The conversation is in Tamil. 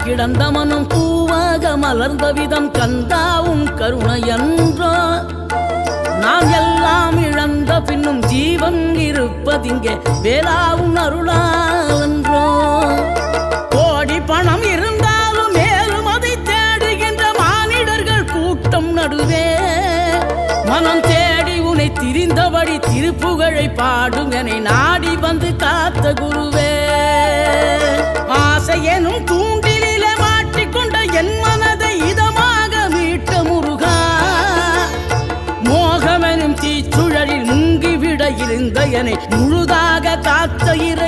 கிடந்த மனம் பூவாக மலர்ந்த விதம் கந்தாவும் கருணையன்றோ நாம் எல்லாம் இழந்த பின்னும் ஜீவன் இருப்பதிங்கே வேளாவும் அருளாவென்றோ கோடி பணம் இருந்தாலும் மேலும் அதை தேடுகின்ற மானிடர்கள் கூட்டம் நடுவே மனம் தேடி உனை திரிந்தபடி திருப்புகழை பாடும் என்னை நாடி வந்து காத்த குருவே ஆசை எனும் தூண்டிலே மாட்டிக்கொண்ட என் மனதை இதமாக மீட்ட முருகா மோகமெனும் தீச்சுழலில் முங்கிவிட இருந்த என்னை முழுதாக காத்த இறை